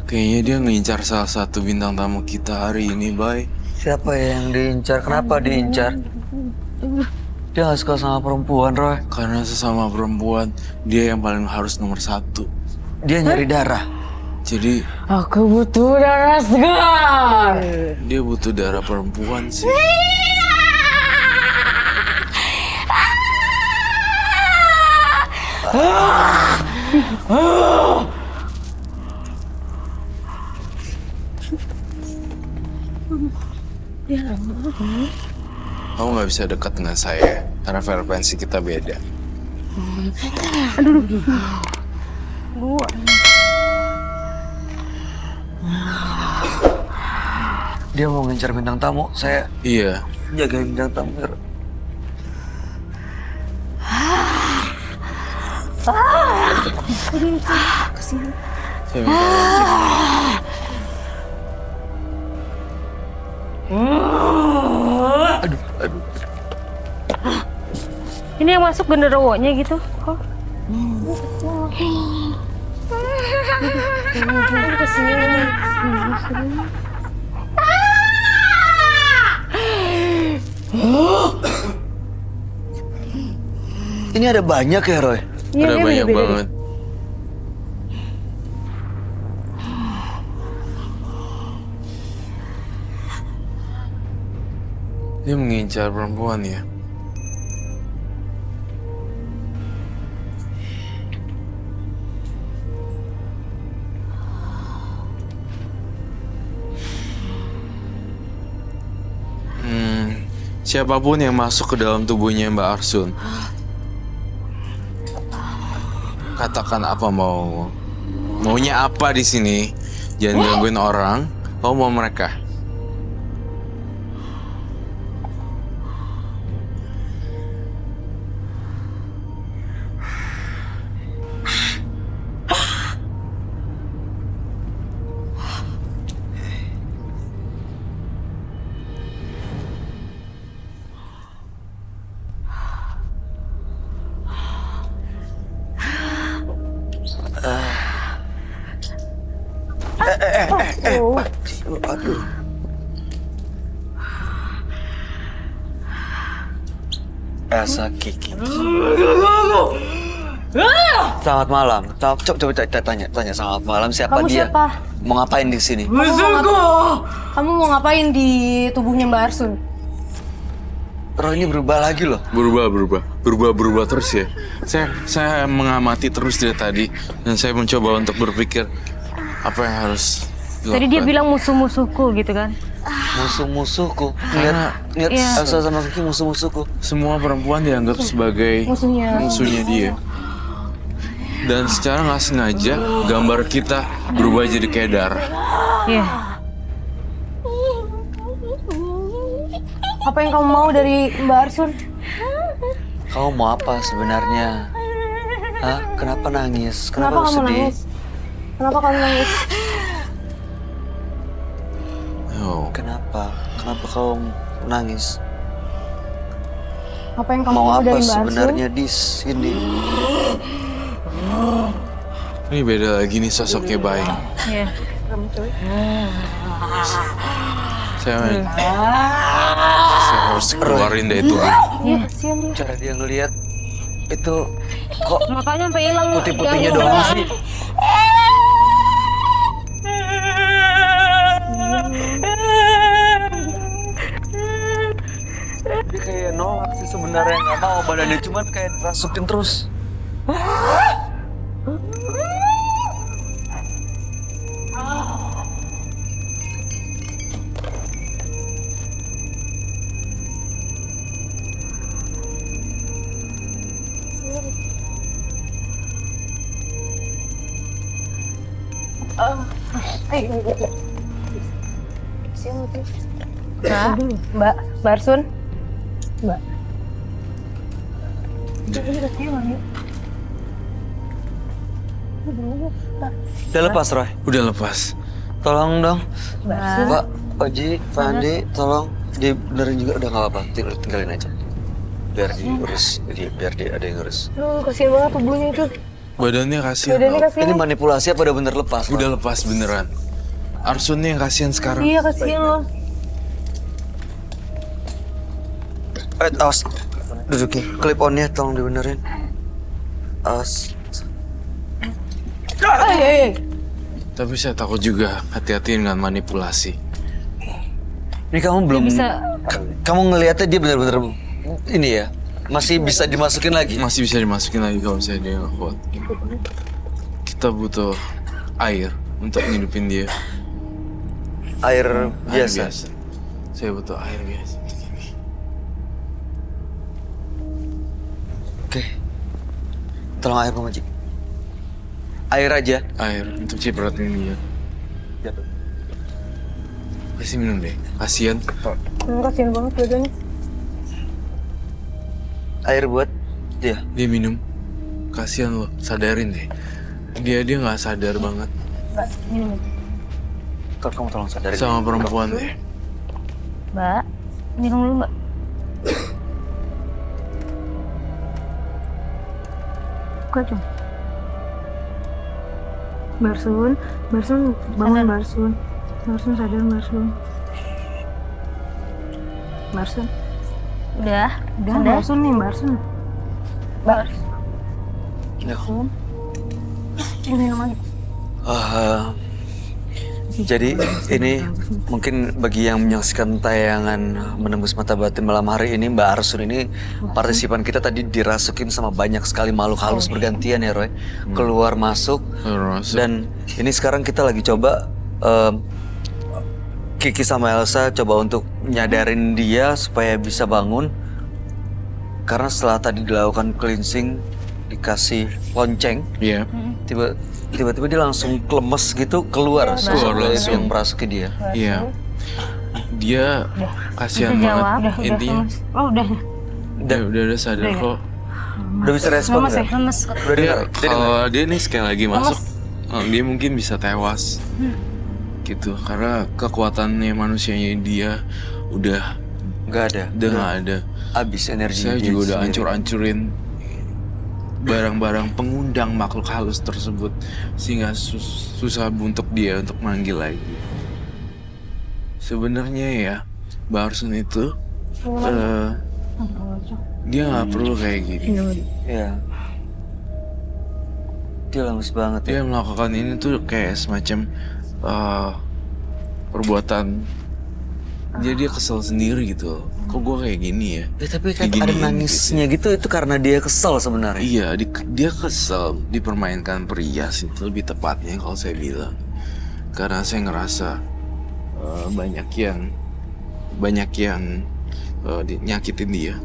Kayaknya dia ngincar salah satu bintang tamu kita hari ini, Bay. Siapa yang diincar? Kenapa diincar? Dia gak suka sama perempuan, Roy. Karena sesama perempuan, dia yang paling harus nomor satu. Dia nyari darah. Jadi, Aku butuh darah segar. dia butuh darah perempuan sih. Kamu nggak bisa dekat dengan saya, karena frekuensi kita beda. Dia mau ngincar bintang tamu. Saya Iya, jagain bintang tamu. saya minta tolong cek. Aduh. Ini yang masuk genderuwonya gitu. Kok? Kesini. Ini ada banyak ya, Roy? Iya, Ada banyak banget. Dia mengincar perempuan ya. Siapapun yang masuk ke dalam tubuhnya Mbak Arsun, katakan apa maunya apa di sini. Jangan gangguin orang. Kamu mau mereka. Aduh. Elsa Kiki. Selamat malam. Coba tanya selamat malam siapa Kamu dia? siapa? Mau ngapain di sini? Kamu mau ngapain di tubuhnya Mbak Arsun? Roy ini berubah lagi loh. Berubah terus ya. Saya mengamati terus dari tadi dan saya mencoba untuk berpikir apa yang harus dilakukan. Tadi dia bilang musuh-musuhku gitu kan? Musuh-musuhku. Karena Lihat Iya. Elsa sama Kiki musuh-musuhku. semua perempuan dianggap sebagai musuhnya dia. Dan secara nggak sengaja gambar kita berubah jadi kayak darah. Iya. Apa yang kamu mau dari Mbak Arsun? Kamu mau apa sebenarnya? Hah? Kenapa nangis? Kenapa kamu sedih? nangis? Kenapa kamu nangis? Oh, Kenapa kamu nangis? Apa yang kamu Mau mau apa dari Mbak Arsun? sebenarnya di sini? ini beda lagi nih sosoknya baik. Iya. Saya harus keluarin dari tubuh. Iya, kasihan dia. Cara dia ngelihat itu kok Makanya sampai hilang. putih-putihnya yang- doang sih. Dia kayak nolak sih sebenarnya, nggak mau badannya, cuman kayak rasukin terus. Mbak Arsun? Mbak. Udah lepas, Roy. Udah lepas. Tolong dong, Mbak. Pak Oji, Pak Andi, tolong dibenerin juga. Udah nggak apa-apa, tinggalin aja. Biar diurus, biar dia ada yang ngurus. Kasihan banget tubuhnya itu. Badannya kasihan. Badannya tau. kasihan. Ini manipulasi apa udah bener lepas? Udah lepas beneran. Arsunnya yang kasihan sekarang. Iya kasihan loh. Awas. Duduki, clip on-nya tolong dibenerin. Awas. Tapi saya takut juga, hati-hati dengan manipulasi. Ini kamu belum bisa. Kamu ngelihatnya dia bener-bener ini ya. Masih bisa dimasukin lagi. Masih bisa dimasukin lagi kalau misalnya dia nggak kuat. Kita butuh air untuk ngidupin dia. Air Air biasa. Saya butuh air biasa. Oke. Tolong air Pak Majik. Air aja. Air untuk cipratin dia. Kasih minum deh. Kasihan. Kasihan banget badannya. Air buat dia. Dia minum. Kasihan loh. Sadarin deh. Dia nggak sadar banget. Mbak, minum. Kamu tolong sadarin. Sama perempuan deh. Mbak, minum dulu Mbak. Buka dong. Barsun, bangun Barsun. Barsun sadar Barsun. Barsun. Udah Udah Barsun nih Barsun. Mbak. Minum lagi. Jadi ini mungkin bagi yang menyaksikan tayangan Menembus Mata Batin malam hari ini, Mbak Arsun ini partisipan kita tadi dirasukin sama banyak sekali makhluk halus bergantian ya Roy. Keluar masuk. Dan ini sekarang kita lagi coba Kiki sama Elsa coba untuk nyadarin dia supaya bisa bangun. Karena setelah tadi dilakukan cleansing, dikasih lonceng, Iya. tiba-tiba dia langsung klemes gitu keluar sosok gaib langsung. yang merasuki dia. Iya. Dia kasihan banget. Intinya Oh udah. udah sadar kok. Udah bisa respon nggak? Lemes. Udah dengar? Kalau dia nih sekali lagi masuk, dia mungkin bisa tewas. Gitu. Karena kekuatannya manusianya dia udah Nggak ada. nggak ada. Habis energi Saya dia juga udah sendiri. hancur-hancurin barang-barang pengundang makhluk halus tersebut sehingga susah untuk dia untuk manggil lagi. Sebenarnya ya, Barsun itu dia nggak perlu kayak gini. Iya. Dia lemes banget ya. Dia melakukan ini tuh kayak semacam perbuatan. Dia kesel sendiri gitu. Kok gue kayak gini ya? Ya, tapi kan ada Diginiin nangisnya gitu itu karena dia kesel sebenarnya. Iya, dia kesel dipermainkan perias itu lebih tepatnya kalau saya bilang. Karena saya ngerasa banyak yang nyakitin dia.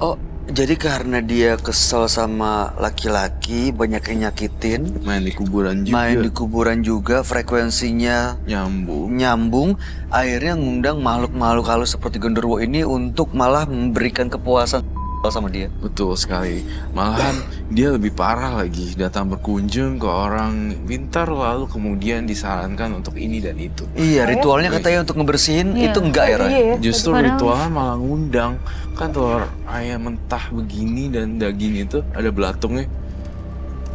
Oh, jadi karena dia kesel sama laki-laki, banyak yang nyakitin, Main di kuburan juga. main di kuburan juga, frekuensinya nyambung, akhirnya ngundang makhluk-makhluk halus seperti genderuwo ini untuk malah memberikan kepuasan sama dia. Betul sekali. Malahan dia lebih parah lagi, datang berkunjung ke orang pintar lalu kemudian disarankan untuk ini dan itu. Iya, ritualnya katanya untuk ngebersihin, itu enggak ya, Ray? Iya ya. Justru ritualnya malah ngundang. Kan telur ayam mentah begini dan daging itu ada belatungnya.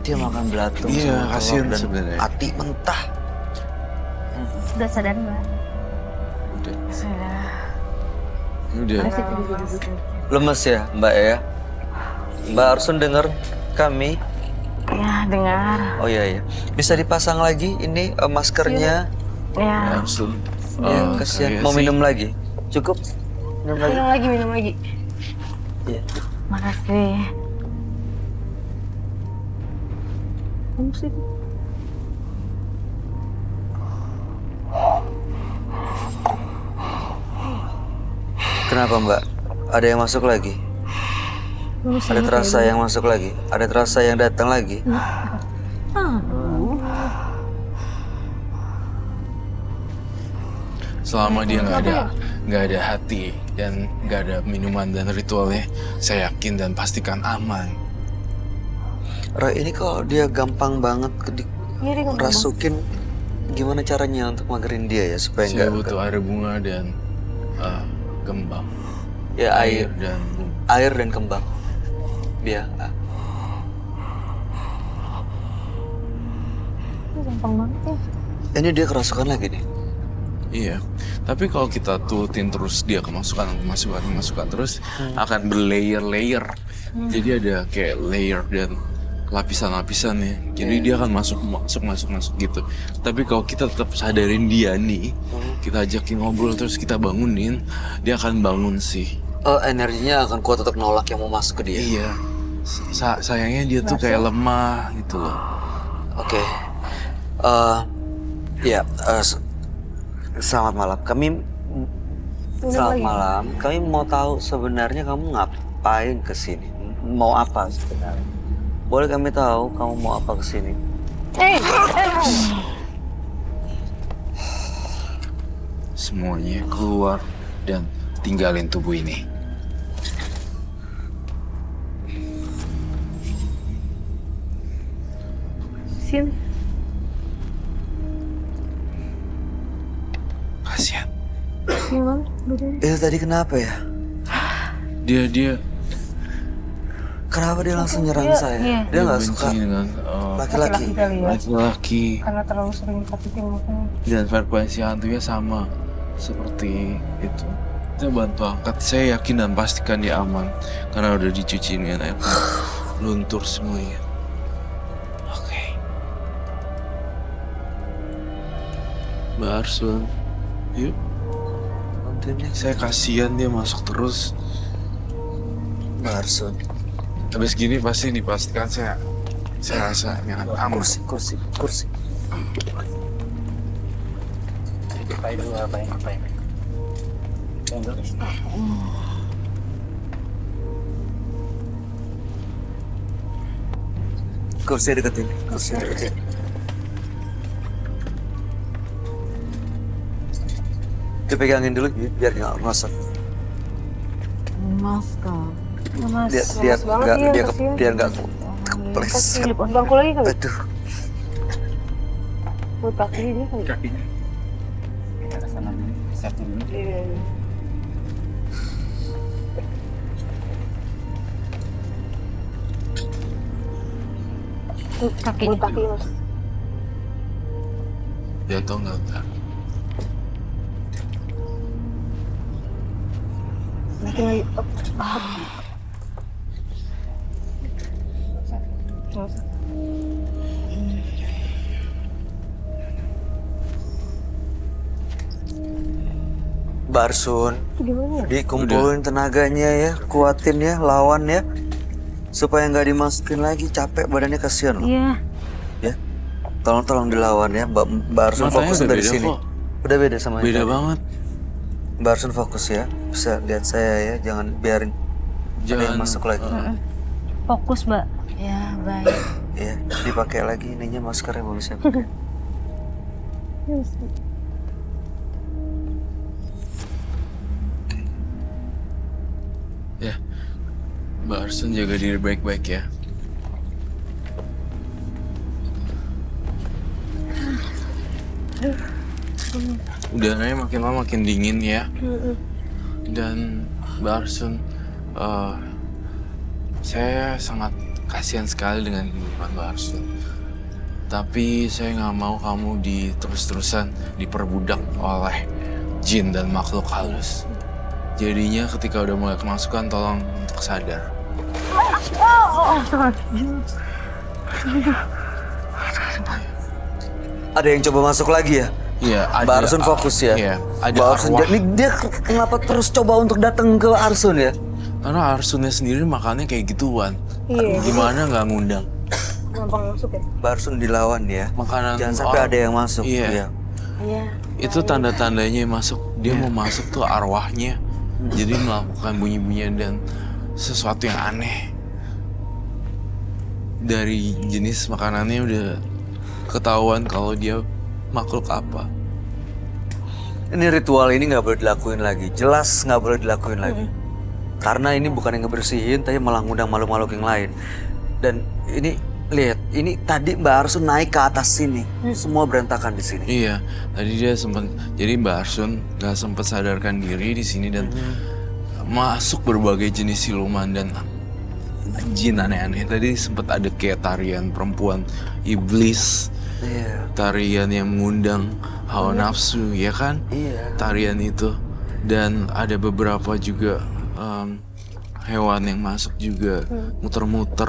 Dia makan belatung Iya, sama telur kasihan dan sebenarnya. ati mentah. Udah sadar Mbak. Udah. Lemes ya, Mbak ya? Mbak Arsun dengar kami? Ya dengar. Oh iya, iya. Bisa dipasang lagi ini maskernya? Ya. Langsung. Ya, kasihan. Mau minum lagi? Cukup? Minum lagi? Minum lagi. Iya. Makasih. Kamu sih. Kenapa Mbak? Ada yang masuk lagi? Ada terasa yang masuk lagi? Ada terasa yang datang lagi? Selama dia nggak ada hati dan nggak ada minuman dan ritualnya, saya yakin dan pastikan aman. Roy, ini kalau dia gampang banget rasukin, gimana caranya untuk magerin dia ya supaya Saya nggak butuh air bunga dan kembang. ya air dan air dan kembang. Biar Gampang banget ya. Ini dia kerasukan lagi nih. Iya, tapi kalau kita turutin terus dia kemasukan terus akan berlayer-layer. Jadi ada kayak layer dan lapisan-lapisan ya. Jadi dia akan masuk gitu. Tapi kalau kita tetap sadarin dia nih, kita ajakin ngobrol terus kita bangunin, dia akan bangun sih. Oh, energinya akan kuat untuk nolak yang mau masuk ke dia. Iya. Sayangnya dia tuh kayak lemah gitu loh. Oke. Ya, selamat malam. Selamat malam. Kami mau tahu sebenarnya kamu ngapain ke sini? Mau apa sebenarnya? Boleh kami tahu kamu mau apa ke sini? Semuanya keluar dan tinggalin tubuh ini. Sini. Kasihan. Gimana? Duduk. Itu tadi kenapa ya? Dia Kenapa dia langsung nyerang saya? iya. Dia nggak suka benci dengan laki-laki. Kali ya. laki-laki Karena terlalu sering sakitin makanya. dan frekuensi hantunya sama seperti itu. Kita bantu angkat. Saya yakin dan pastikan dia aman karena udah dicuci dengan air luntur semuanya. Oke. Mbak Arsul, yuk. Bantuinnya Saya kasihan dia masuk terus. Barson. Habis gini pasti dipastikan saya rasa yang aman. Kursi. Kursi deketin. Dipegangin dulu biar nggak masak. Mas kak. Mas. Dia nggak keples. Silip bangku lagi kali. Aduh. Buat kaki ini kali. Kakinya kita ke sana dulu, siap dulu. Iya. Tuh kaki. Buat kaki mas. Jatuh nggak enggak? Mungkin lagi. Barsun, Gimana ya? dikumpulin tenaganya ya, kuatin ya, lawan ya, supaya nggak dimasukin lagi, capek badannya kasihan loh. Iya. Ya, tolong dilawan ya, Mbak Barsun Matanya fokus udah dari beda sini. kok. Udah beda sama yang Beda tadi. banget. Barsun fokus ya, bisa lihat saya ya, jangan biarin ada yang Jangan masuk lagi. Fokus mbak. Ya, baik. Ya, dipakai lagi ininya maskernya mau bisa. Ya, Mbak Arsun jaga diri baik-baik ya. Udaranya makin lama makin dingin ya. Dan Mbak Arsun, saya sangat kasihan sekali dengan kehidupan Mbak Arsun. Tapi saya nggak mau kamu terus-terusan diperbudak oleh jin dan makhluk halus. Jadinya ketika udah mulai kemasukan, tolong untuk sadar. Ada yang coba masuk lagi ya? Iya, ada. Mbak Arsun fokus ya. Iya, ada Mbak Arsun, arwah. ini dia kenapa terus coba untuk datang ke Arsun ya? Karena Arsunnya sendiri makannya kayak gituan. Iya. Gimana nggak ngundang? Gampang masuk ya? Mbak Arsun dilawan ya. Makanan Jangan sampai orang. ada yang masuk. Iya. Ya. Iya. Itu tanda-tandanya masuk. Dia mau masuk tuh arwahnya. Jadi melakukan bunyi-bunyian dan sesuatu yang aneh. Dari jenis makanannya udah ketahuan kalau dia makhluk apa. Ini ritual ini nggak boleh dilakuin lagi. Jelas nggak boleh dilakuin lagi. Karena ini bukan yang ngebersihin, tapi malah ngundang makhluk-makhluk yang lain. Dan ini lihat, ini tadi Mbak Arsun naik ke atas sini, semua berantakan di sini. Iya, tadi dia sempat. Jadi Mbak Arsun nggak sempat sadarkan diri di sini dan masuk berbagai jenis siluman dan jin aneh-aneh. Tadi sempat ada kayak tarian perempuan iblis Iya. Tarian yang mengundang hawa nafsu, ya kan? Iya. Tarian itu. Dan ada beberapa juga hewan yang masuk juga, muter-muter.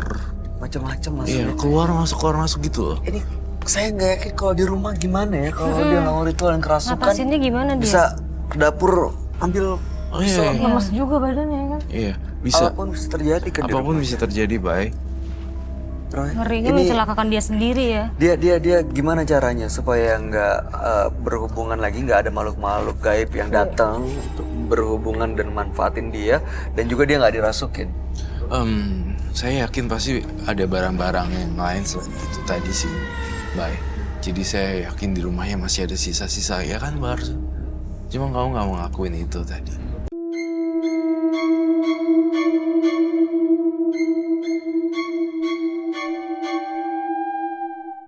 Macam-macam Iya, maksudnya. keluar masuk gitu loh. Ini saya nggak yakin kalau di rumah gimana ya kalau dia ngelakuin ritual yang kerasukan. Ngatasinnya gimana dia? Bisa ke dapur ambil Oh iya, iya. Lemes juga badannya kan. Iya, bisa. apapun bisa terjadi kan di Apapun rumah. bisa terjadi, Bay. Roy, Ngerinya ini mencelakakan dia sendiri ya. dia gimana caranya supaya nggak berhubungan lagi, nggak ada makhluk-makhluk gaib yang datang untuk berhubungan dan manfaatin dia, dan juga dia nggak dirasukin. Saya yakin pasti ada barang-barang yang lain selain itu tadi sih, Bay. Jadi saya yakin di rumahnya masih ada sisa-sisa, ya kan, Bar? Cuma kamu nggak mau ngakuin itu tadi.